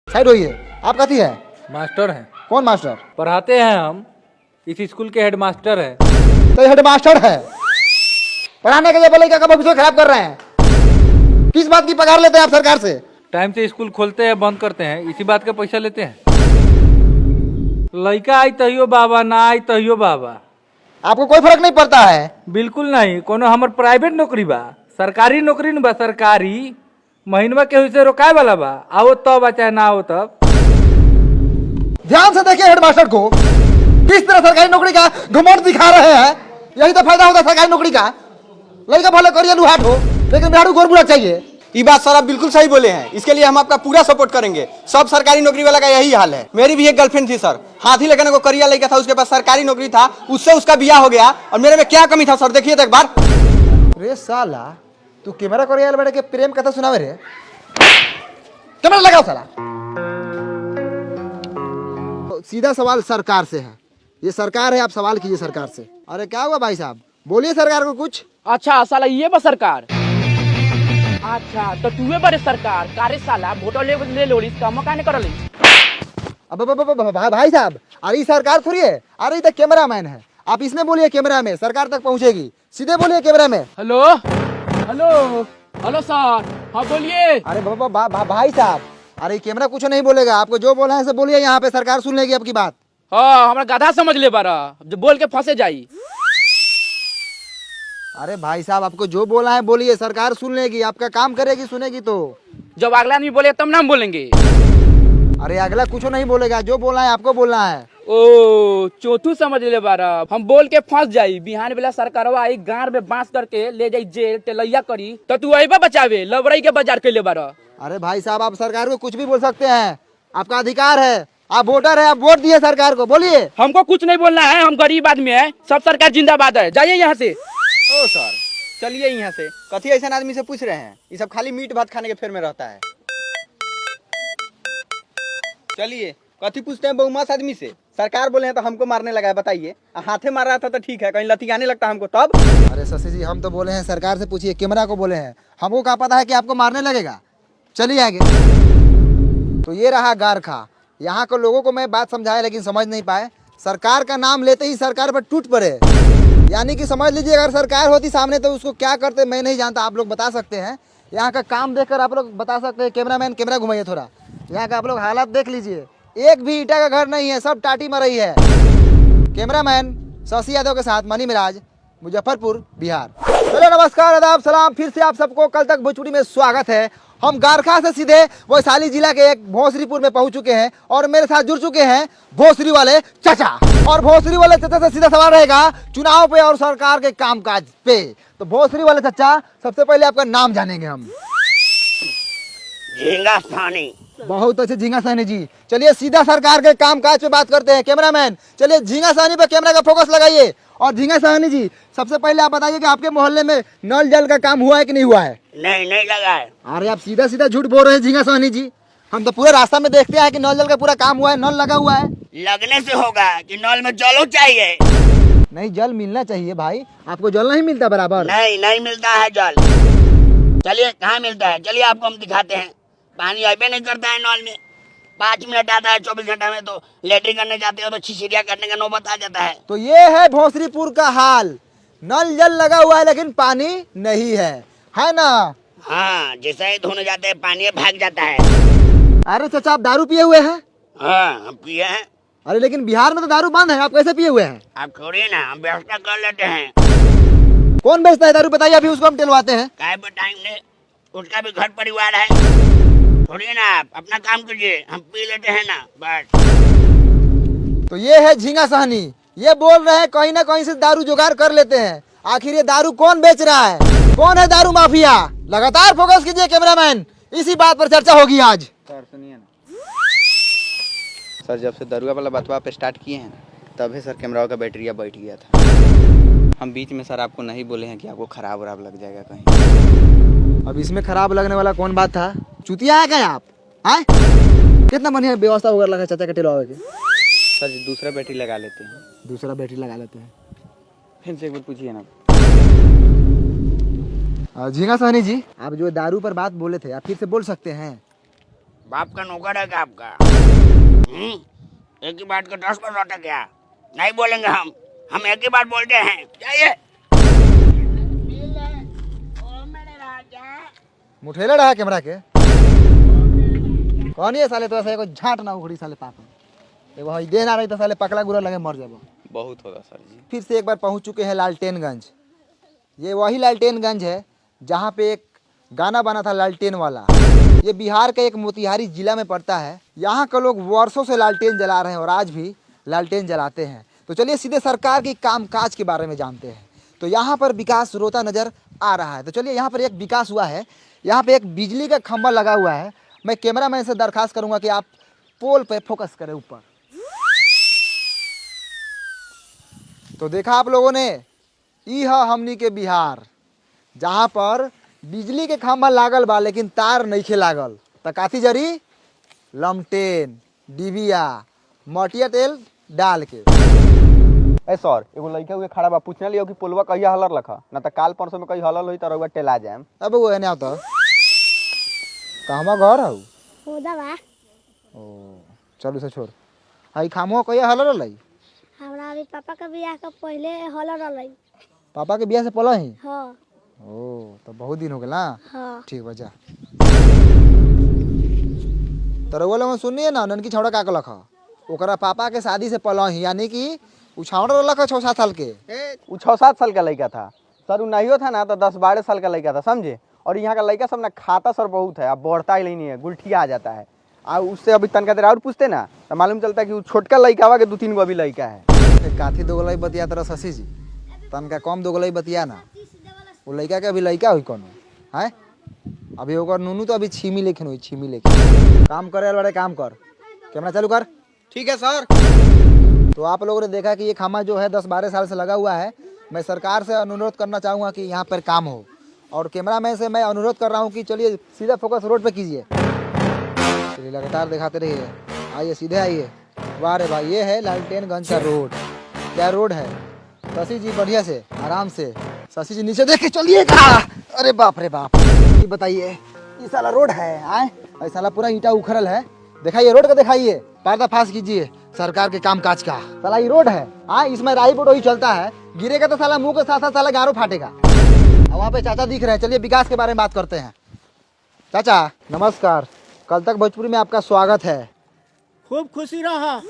Side होइए। आप कथी है? मास्टर हैं। कौन मास्टर? पढ़ाते हैं हम, इस स्कूल के हेडमास्टर हैं। तो हेड मास्टर है, पढ़ाने के लिए बोले क्या भविष्य खराब कर रहे हैं? किस बात की पगार लेते हैं आप सरकार से? टाइम से स्कूल खोलते हैं बंद करते हैं, इसी बात का पैसा लेते हैं। लड़का आई तहियो बाबा, ना आई तहियो बाबा। आपको कोई फर्क नहीं पड़ता है? बिल्कुल नहीं। कोनो हमर प्राइवेट नौकरी बा, सरकारी नौकरी न बा। सरकारी महीनवा केहू से रोकाए वाला बा, आओ तब आ चाहे ना आओ तब। ध्यान से देखिए हेडमास्टर को, किस तरह सरकारी नौकरी का घमंड दिखा रहे हैं। यही तो फायदा होता है सरकारी नौकरी का। लड़का भले करिए लुहाट हो, लेकिन बिहारू गोर बुरा चाहिए। ये बात सर आप बिल्कुल सही बोले हैं। इसके लिए हम आपका पूरा सपोर्ट करेंगे। सब सरकारी नौकरी वाला का यही हाल है। मेरी भी एक गर्लफ्रेंड थी सर, हाथी लेकर को करिया लड़का था, उसके पास सरकारी नौकरी था, उससे उसका ब्याह हो गया। और मेरे में क्या कमी था सर, देखिए तो एक बार। रे साला, तू कैमरा करिया बैठ के प्रेम कथा सुनावे रे। कैमरा लगाओ साला। तो सीधा सवाल सरकार से है, ये सरकार है, आप सवाल कीजिए सरकार से। अरे क्या हुआ भाई साहब, बोलिए सरकार को कुछ। अच्छा साला ये बा सरकार। अच्छा तो तूहे बड़े सरकार कारे साला वोटो ले लोलिस काम काने करली। अब भाई साहब, अरे सरकार थोड़ी है, अरे ये तो कैमरा मैन है। आप इसमें बोलिए, कैमरा में सरकार तक पहुंचेगी। सीधे बोलिए कैमरा में। हेलो हेलो हेलो सर, हाँ बोलिए। अरे भाई साहब, अरे कैमरा कुछ नहीं बोलेगा, आपको जो बोला है सब बोलिए, यहाँ पे सरकार सुन लेगी आपकी बात। हाँ हमारा गधा समझ ले बारा, जो बोल के फंसे जाई। अरे भाई साहब, आपको जो बोला है बोलिए, सरकार सुन लेगी, आपका काम करेगी, सुनेगी तो। जब अगला आदमी बोले तब ना हम बोलेंगे। अरे अगला कुछ नहीं बोलेगा, जो बोला है आपको बोलना है। ओ चौथू समझ ले बारा, हम बोल के फंस जाई। बिहान बेला सरकारवा आई गांव में बांस करके ले जाई जेल टेलैया करी, तो तू अइबा बचावे लवरई के बाजार के ले बारा। अरे भाई साहब, आप सरकार को कुछ भी बोल सकते हैं, आपका अधिकार है। आप वोटर है, आप वोट दिए सरकार को, बोलिए। हमको कुछ नहीं बोलना है, हम गरीब आदमी है, सब सरकार जिंदाबाद है। जाइए यहाँ से। ओ सर चलिए यहाँ से। कथी ऐसा आदमी से पूछ रहे हैं, ये सब खाली मीट भात खाने के फेर में रहता है। चलिए, कथी पूछते हैं बहुमत आदमी से? सरकार बोले हैं तो हमको मारने लगा है, बताइए। हाथे मार रहा था तो ठीक है, कहीं लतियाने लगता हमको तब। अरे शशि जी, हम तो बोले हैं सरकार से पूछिए, कैमरा को बोले हैं, हमको क्या पता है कि आपको मारने लगेगा। चलिए आगे। तो ये रहा गारखा। यहाँ के लोगों को मैं बात समझाया लेकिन समझ नहीं पाए। सरकार का नाम लेते ही सरकार पर टूट पड़े। यानी कि समझ लीजिए, अगर सरकार होती सामने तो उसको क्या करते मैं नहीं जानता, आप लोग बता सकते हैं। यहाँ का काम देखकर आप लोग बता सकते हैं। कैमरामैन कैमरा घुमाइए थोड़ा, यहाँ का आप लोग हालात देख लीजिए। एक भी ईटा का घर नहीं है, सब टाटी मरई है। कैमरामैन शशि यादव के साथ मनी मिराज, मुजफ्फरपुर, बिहार। चलो नमस्कार, आदाब, सलाम। फिर से आप सबको कल तक भोजपुरी में स्वागत है। हम गारखा से सीधे वैशाली जिला के एक भोसरीपुर में पहुंच चुके हैं और मेरे साथ जुड़ चुके हैं भोसरी वाले चाचा। और भोसरी वाले चाचा से सीधा सवाल रहेगा चुनाव पे और सरकार के कामकाज पे। तो भोसरी वाले चाचा, सबसे पहले आपका नाम जानेंगे हम। झींगा सानी। बहुत अच्छे झींगा सानी जी। चलिए सीधा सरकार के कामकाज पे बात करते हैं। कैमरामैन चलिए झींगा सानी पे कैमरा का फोकस लगाइए। और झींगा सानी जी, सबसे पहले आप बताइए कि आपके मोहल्ले में नल जल का काम हुआ है कि नहीं हुआ है? नहीं लगा है। अरे आप सीधा सीधा झूठ बोल रहे हैं झींगा सानी जी। हम तो पूरे रास्ता में देखते हैं कि नल जल का पूरा काम हुआ है, नल लगा हुआ है। लगने से होगा कि नल में जल चाहिए। नहीं, जल मिलना चाहिए भाई, आपको जल नहीं मिलता बराबर। नहीं मिलता है जल। चलिए कहाँ मिलता है, चलिए आपको हम दिखाते हैं। पानी अबे नहीं करता है नल में, 5 मिनट आता है 24 घंटा में। तो लेटरिन करने जाते हो तो छिछिरिया करने का नौबत आ जाता है। तो ये है भोसरीपुर का हाल। नल जल लगा हुआ है लेकिन पानी नहीं है ना? हाँ, जैसे ही धोने जाते हैं पानी भाग जाता है। अरे चाचा, आप दारू पिए हुए हैं? हाँ हम पिए हैं। अरे लेकिन बिहार में तो दारू बंद है, आप कैसे पिए हुए हैं? आप छोड़िए ना, हम व्यवस्था कर लेते हैं। कौन बेचता है दारू, बताइए, अभी उसको हम टिलवाते हैं। काय बताएंगे, उसका भी घर परिवार है। छोड़िए ना, आप अपना काम कीजिए, हम पी लेते हैं ना बस। तो ये है झींगा सहनी, ये बोल रहे हैं कहीं ना कहीं से दारू जुगाड़ कर लेते हैं। आखिर ये दारू कौन बेच रहा है, कौन है दारू माफिया? लगातार फोकस कीजिए कैमरामैन, इसी बात पर चर्चा होगी आज। सर सुनिए ना सर, जब से दरुआ वाला बतवा पे स्टार्ट किए हैं तभी सर कैमरा का बैटरिया बैठ गया था। हम बीच में सर आपको नहीं बोले हैं कि आपको खराब वराब लग जाएगा कहीं। अब इसमें खराब लगने वाला कौन बात था? चुतिया है क्या आप? आए कितना बढ़िया व्यवस्था वगैरह लगा चाचा के टिलवावे के। सर जी दूसरा बैटरी लगा लेते हैं। दूसरा बैटरी लगा लेते हैं। फिर से एक बार पूछिए ना। झींगा सहनी जी, आप जो दारू पर बात बोले थे, आप फिर से बोल सकते हैं? बाप का नौकर है क्या आपका? एक ही बात का 10 बार लौटा क्या? नहीं बोलेंगे हम एक ही बात बोलते हैं। जाइए। मुठेला रहा कैमरा के कौन ये साले तो ऐसा एगो झाट ना उखड़ी साले पापा एगो हई देना रही तो साले पकड़ा गुरा लगे मर जाबो। बहुत होगा सर जी। फिर से एक बार पहुंच चुके हैं लालटेनगंज। ये वही लालटेनगंज है जहाँ पे एक गाना बना था लालटेन वाला। ये बिहार का एक मोतिहारी जिला में पड़ता है। यहाँ के लोग वर्षों से लालटेन जला रहे हैं और आज भी लालटेन जलाते हैं। तो चलिए सीधे सरकार के कामकाज के बारे में जानते हैं। तो यहाँ पर विकास रोता नजर आ रहा है। तो चलिए यहाँ पर एक विकास हुआ है। यहाँ पे एक बिजली का खंभा लगा हुआ है। मैं कैमरामैन से दरखास्त करूंगा कि आप पोल पे फोकस करें ऊपर। तो देखा आप लोगों ने, ई है हमनी के बिहार जहाँ पर बिजली के खंभा लागल बा लेकिन तार नइखे लागल। त काथी जरी लमटेन डिबिया मटिया तेल डाल के। ए सर एगो लड़का हुए खड़ा बा, पूछने लियो कि पुलवा कहिया हलर लखा ना तो काल परसों में कहीं हलल होई तो रउआ टेला जाएम। अब वो एने आवता कहवा घर हऊ होदा बा ओ चलू से छोड़। हई खामो कहिया हलर लई हमरा अभी पापा का बियाह का पहले हल रहलै। पापा के बियाह से पहले ही। हाँ ओ तो बहुत दिन हो गया ना। हाँ ठीक बा जा। तो रउआ लोग सुनिए ना ननकी छौड़ा का लख ओकरा पापा के शादी से पहले ही यानी कि उ छौड़ा लख 6-7 साल के। वो 6-7 साल का लड़का था सर। वो नहीं था ना तो 10-12 साल का लड़का था समझे। और यहाँ का लड़का सब ना खाता सर बहुत है, अब बढ़ता ही नहीं है, गुलठिया आ जाता है। और उससे अभी तनका देर और पूछते ना तो मालूम चलता है कि वो छोटका लड़का हुआ के 2-3 गो अभी लड़का है। काथी दोगलई बतिया तरह शशि जी तनका कम दोगलई बतिया ना। वो लड़का के अभी लड़का हुई कोनो है अभी ओकर नूनू तो अभी छीमी लेखन हुई छीमी लेखन। काम करे बड़े काम कर कैमरा चालू कर। ठीक है सर। तो आप लोगों ने देखा कि ये खामा जो है 10-12 साल से लगा हुआ है। मैं सरकार से अनुरोध करना चाहूँगा कि यहाँ पर काम हो। और कैमरामैन से मैं अनुरोध कर रहा हूँ कि चलिए सीधा फोकस रोड पे कीजिए। चलिए लगातार दिखाते रहिए। आइए सीधे आइए। वाह रे भाई ये है लालटेनगंज का रोड। क्या रोड है शशि जी बढ़िया से आराम से। शशि जी नीचे देख के चलिएगा। अरे बाप रे बाप ये बताइए ये साला रोड है आए ये साला पूरा ईंटा उखड़ल है। दिखाइए रोड का दिखाइए पर्दाफाश कीजिए सरकार के कामकाज का। साला ये रोड है इसमें राई बोट वही चलता है गिरेगा तो साला मुंह के साथ साथ साला गारो फाटेगा। वहाँ पे चाचा दिख रहे हैं। चलिए विकास के बारे में बात करते हैं। चाचा नमस्कार। कल तक भोजपुरी में आपका स्वागत है। खूब खुशी रहा।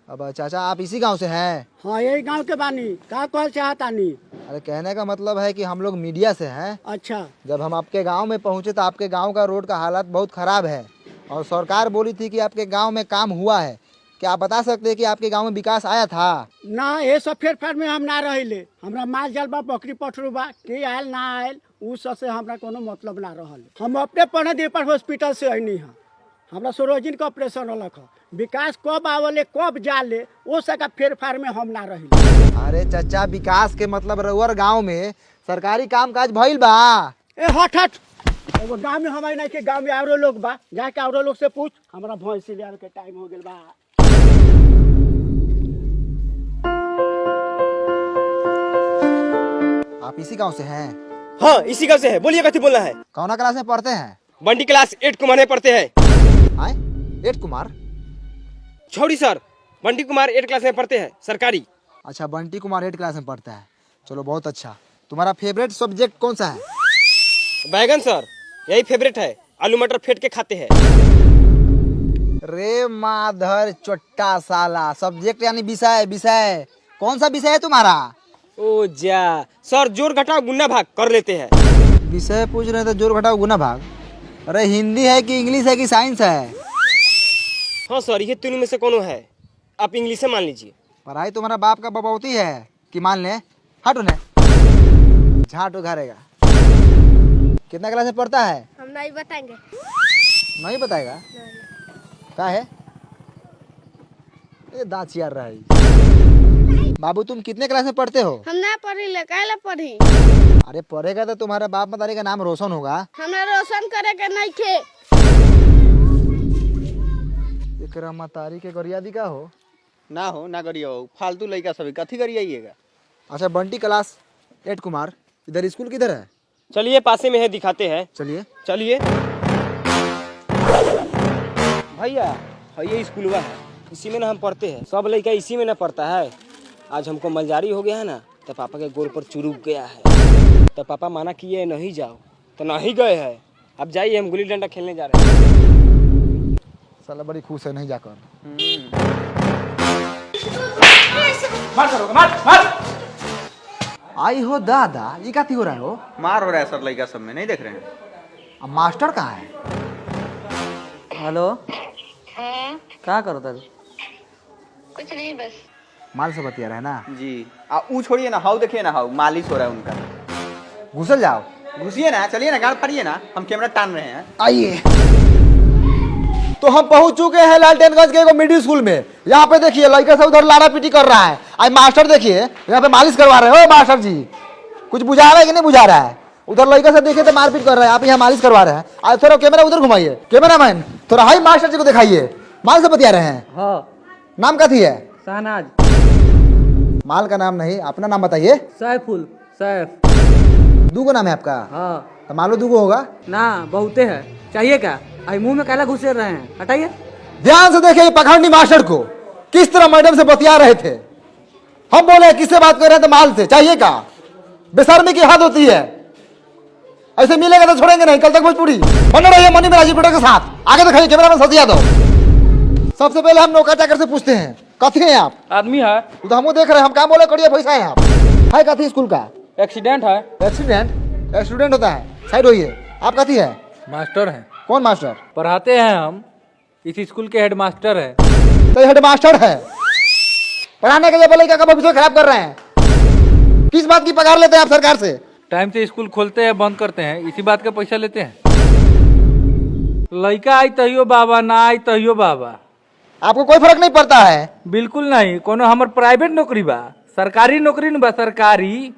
अब चाचा आप इसी गांव से हैं? हाँ यही गांव के बानी का कहल चाहतानी। अरे कहने का मतलब है कि हम लोग मीडिया से हैं। अच्छा जब हम आपके गांव में पहुंचे तो आपके गांव का रोड का हालत बहुत खराब है और सरकार बोली थी कि आपके गांव में काम हुआ है। क्या आप बता सकते हैं कि आपके गांव में विकास आया था? ना ये सब फेर फार में हम ना रहिले। हमरा माल जाल बा बकरी पठरू बा के आयल ना आयल उ सब से हमरा कोनो मतलब ना रहल। हम अपने पढ़े दीपर हॉस्पिटल से अइनी है। हमरा सरोजिन का ऑपरेशन होलक है। विकास कब आवले कब जाले वो सका फेर फार में हम ना रहिले। अरे चाचा विकास के मतलब रउअर गांव में सरकारी कामकाज भइल बा। ए हट हट एगो गांव में हमारे नहीं के गांव में औरो लोग बा जाके औरो लोग से पूछ। हमरा भैंसी ले के टाइम हो गेल बा। आप इसी गांव से हैं? हाँ इसी गाँव से है। बोलिए कथी बोलना है। कौना क्लास में पढ़ते हैं? बंडी क्लास 8 कुमार में पढ़ते हैं। आए 8 कुमार? छोड़ी सर बंडी कुमार 8 क्लास में पढ़ते हैं सरकारी। अच्छा बंटी कुमार 8 क्लास में पढ़ता है। चलो बहुत अच्छा। तुम्हारा फेवरेट सब्जेक्ट कौन सा है? बैगन सर यही फेवरेट है। आलू मटर फेंट के खाते हैं। रे माधर चोट्टा साला सब्जेक्ट यानी विषय। विषय कौन सा विषय है तुम्हारा? ओ जा सर जोड़ घटाव गुना भाग कर लेते हैं। विषय पूछ रहे थे जोड़ घटाओ गुना भाग। अरे हिंदी है कि इंग्लिश है कि साइंस है? हाँ सर ये तीनों में से कोनो है। आप इंग्लिश से मान लीजिए। पढ़ाई तुम्हारा बाप का बबौती है कि मान ले हट उन्हें झाट उघारेगा। कितना क्लास में पढ़ता है? हम नहीं बताएंगे। नहीं बताएगा क्या है? ये दांत चियार रहा है। बाबू तुम कितने क्लास में पढ़ते हो? हम ना पढ़ी ले काहे पढ़ी। अरे पढ़ेगा तो तुम्हारा बाप मतारी का नाम रोशन होगा। हमरा रोशन करे के नहीं खे। एकरा मतारी के गरियादी का हो ना हो ना करिए हो फालतू लड़का सभी कथी करिएगा। अच्छा बंटी क्लास 8 कुमार इधर स्कूल किधर है? चलिए पासे में है, दिखाते हैं। चलिए। चलिए भैया, ये स्कूल है, इसी में ना हम पढ़ते हैं। सब लड़का इसी में ना पढ़ता है। आज हमको मलजारी हो गया है ना, तो पापा के गोल पर चुरुक गया है। तो पापा माना किए नहीं जाओ, तो नहीं गए हैं। अब जाइए, हम गुल्ली डंडा खेलने जा रहे हैं। साला बड़ी खुश है नहीं जाकर। मार करोगे, मार। आई हो दादा, ये क्या हो रहा है हो? मार हो रहा है सर लड़का सब में, नहीं देख रहे हैं? अब मास्टर कहाँ है? हेलो, क्या करो तब? कुछ नहीं, बस माल से बतिया रहे ना जी। ऊ छोड़िए ना, हाउ देखिए ना, हाउ मालिश हो रहा है उनका। घुसल जाओ। घुसिए ना, चलिए ना, गाड़ फाड़िए ना, हम कैमरा टान रहे हैं। आइए। तो हम पहुंच चुके हैं लालटेनगंज के एगो मिडिल स्कूल में। यहाँ पे देखिए लड़का सब उधर लाड़ा पीटी कर रहा है। आज मास्टर देखिए यहाँ पे मालिश करवा रहे हो। मास्टर जी कुछ बुझा रहा है कि नहीं बुझा रहा है? उधर लड़का सब देखिए तो मारपीट कर रहा है, आप यहाँ मालिश करवा रहे हैं। आज थोड़ा कैमरा उधर घुमाइए। कैमरा मैन थोड़ा हाई मास्टर जी को दिखाइए। माल से बतिया रहे हैं। हाँ, नाम कथी है? शहनाज। माल का नाम नहीं, अपना नाम बताइए। सैफुल, सैफ। दूगो नाम है आपका? हाँ। तो मालो दूगो होगा ना, बहुते है। चाहिए क्या? आई मुंह में कैला घुसे रहे हैं, हटाइए। ध्यान से देखिए पखंडी मास्टर को किस तरह मैडम से बतिया रहे थे। हम बोले किससे बात कर रहे थे? माल से। चाहिए का? बेशर्मी की हद होती है। ऐसे मिलेगा तो छोड़ेंगे नहीं। कल तक भोजपुरी बने रहिए मनी में राजीव के साथ। आगे दिखाइए कैमरा में सतिया दो। सबसे पहले हम नौका चाकर से पूछते हैं, कथी हैं आप? आदमी है, तो हम देख रहे हैं, हम काम बोले करिए पैसा है आप। है कथी स्कूल का? एक्सीडेंट है। एक्सीडेंट? एक्सीडेंट होता है, साइड होइए। आप कथी है? मास्टर है, कौन मास्टर? पढ़ाते हैं हम। इस स्कूल के हेड मास्टर है। तो हेड मास्टर है, पढ़ाने के लिए बोले क्या भविष्य खराब कर रहे हैं? किस बात की पगार लेते हैं आप सरकार से? टाइम से स्कूल खोलते हैं, बंद करते हैं, इसी बात का पैसा लेते हैं। लड़का आई तहियो बाबा, ना आई तहियो बाबा। आपको कोई फर्क नहीं पड़ता है? बिल्कुल नहीं। कोनो हमर प्राइवेट नौकरी बा, सरकारी नौकरी न बा। सरकारी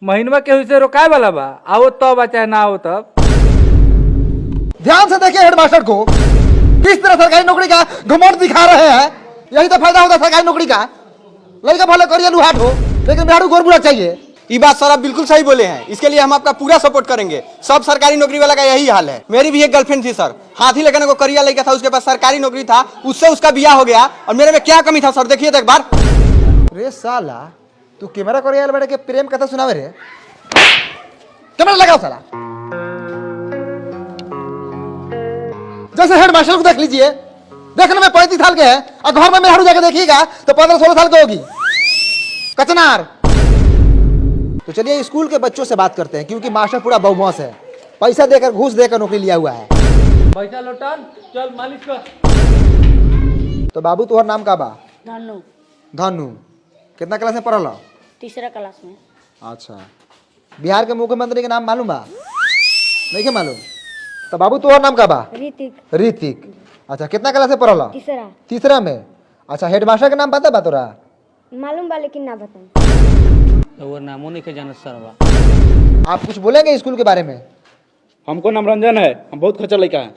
महीनवा केहू से रोकाए वाला बा। आओ तब चाहे ना आओ तब। ध्यान से देखिए हेड मास्टर को किस तरह सरकारी नौकरी का घमंड दिखा रहे हैं। यही तो फायदा होता है सरकारी नौकरी का। लड़का भले करिए लुहाट हो, लेकिन बिहार को गोरबुरा चाहिए। ये बात सर आप बिल्कुल सही बोले हैं। इसके लिए हम आपका पूरा सपोर्ट करेंगे। सब सरकारी नौकरी वाला का यही हाल है। मेरी भी एक गर्लफ्रेंड थी सर, हाथी लेकर को करिया लड़का था, उसके पास सरकारी नौकरी था, उससे उसका बियाह हो गया। और मेरे में क्या कमी था सर, देखिए तो एक बार। रे साला तू कैमरा करिए बैठ के प्रेम कथा सुनावे रे। कैमरा लगाओ साला। जैसे हेड मास्टर को देख लीजिए, देखने में 35 साल के हैं और घर में मेहरारू जाके देखिएगा तो 15-16 साल के होगी। कचनार। तो चलिए स्कूल के बच्चों से बात करते हैं, क्योंकि मास्टर पूरा बहुमौस है। पैसा देकर, घूस देकर नौकरी लिया हुआ है। पैसा लौटान, चल मालिश कर। तो बाबू तुहर नाम का बा? धनु, धनु। कितना क्लास में पढ़ल? तीसरा क्लास में। अच्छा। बिहार के मुख्यमंत्री के नाम मालूम बा? नहीं के मालूम? तो बाबू तुहर नाम का बा? ऋतिक, ऋतिक। अच्छा, कितना क्लास में पढ़ल? तीसरा। तीसरा में। अच्छा, हेडमास्टर के नाम पता बा तोरा? मालूम बा लेकिन ना बताऊं। वो नामो नहीं के जानत सरवा। आप कुछ बोलेंगे स्कूल के बारे में? हमको नाम रंजन है, हम बहुत खर्चा लड़का है।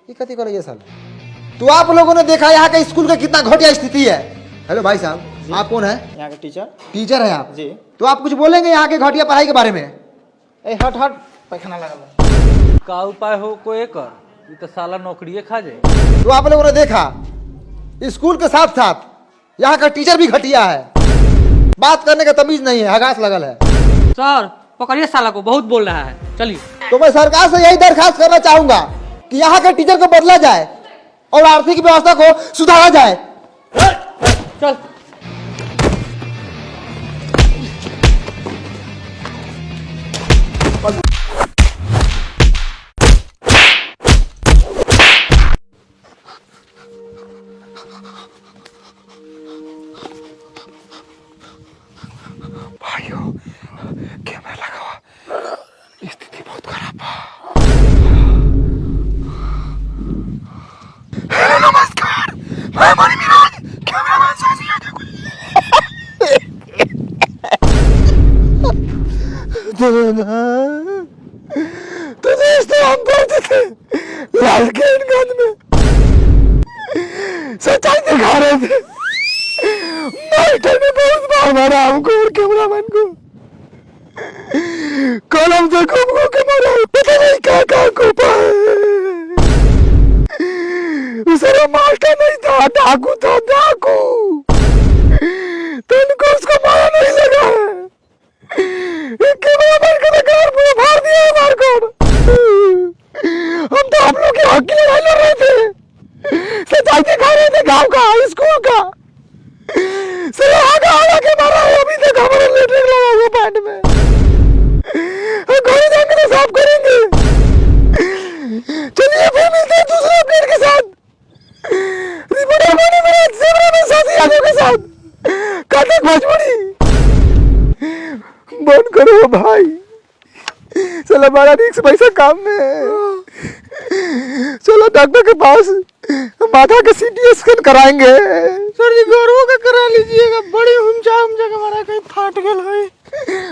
ये कथी करे ये साला? तो आप लोगों ने देखा यहाँ के स्कूल का कितना घटिया स्थिति है। हेलो भाई साहब, आप कौन है? यहाँ के टीचर। टीचर है आप जी। तो आप कुछ बोलेंगे यहाँ के घटिया पढ़ाई के बारे में? ए हट हट, पैखाना लगा। का उपाय हो को एकर, ये तो साला नौकरिये खा जाए। तो आप लोगों ने देखा स्कूल के साथ साथ यहाँ का टीचर भी घटिया है। बात करने का तमीज नहीं है, हगास लगल है। सर पकड़िए साला को, बहुत बोल रहा है। चलिए। तो मैं सरकार से यही दरखास्त करना चाहूंगा कि यहाँ के टीचर को बदला जाए और आर्थिक व्यवस्था को सुधारा जाए। चल। भाइयों कैमरा लगा, स्थिति बहुत खराब है। नमस्कार, मैं मणि मिराज, कैमरामैन साजी तुझे इससे हम पढ़ते थे लालटेनगंज में, सच्चाई दिखा रहे थे। मास्टर ने बहुत बार मारा हमको और कैमरामैन को। डाकू था डाकू, तुमको उसको मारा नहीं लगा है। ये कैमरा मैन का तो कार पूरा फाड़ दिया है मार कर। हम तो हम लोग के हक की लड़ाई लड़ रहे थे, सच्चाई दिखा रहे थे गांव का स्कूल का, से आगे आगे के मारा है। अभी तक हमारा लेटरिन लगा हुआ पैंट में, घोड़े जाएंगे तो साफ करेंगे। चलिए फिर मिलते हैं दूसरे अपडेट के साथ, रिपोर्टर बने मेरे ज़ेबरा में साथी यादव के साथ। कथक भोजपुरी बंद करो भाई, चलो हमारा रिक्स पैसा काम में है। चलो डॉक्टर के पास, माथा का सीटी स्कैन कराएंगे। सर जी गौरव का करा लीजिएगा, बड़ी हुमचा हुमचा के हमारा कहीं फाट गया है।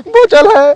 वो चल है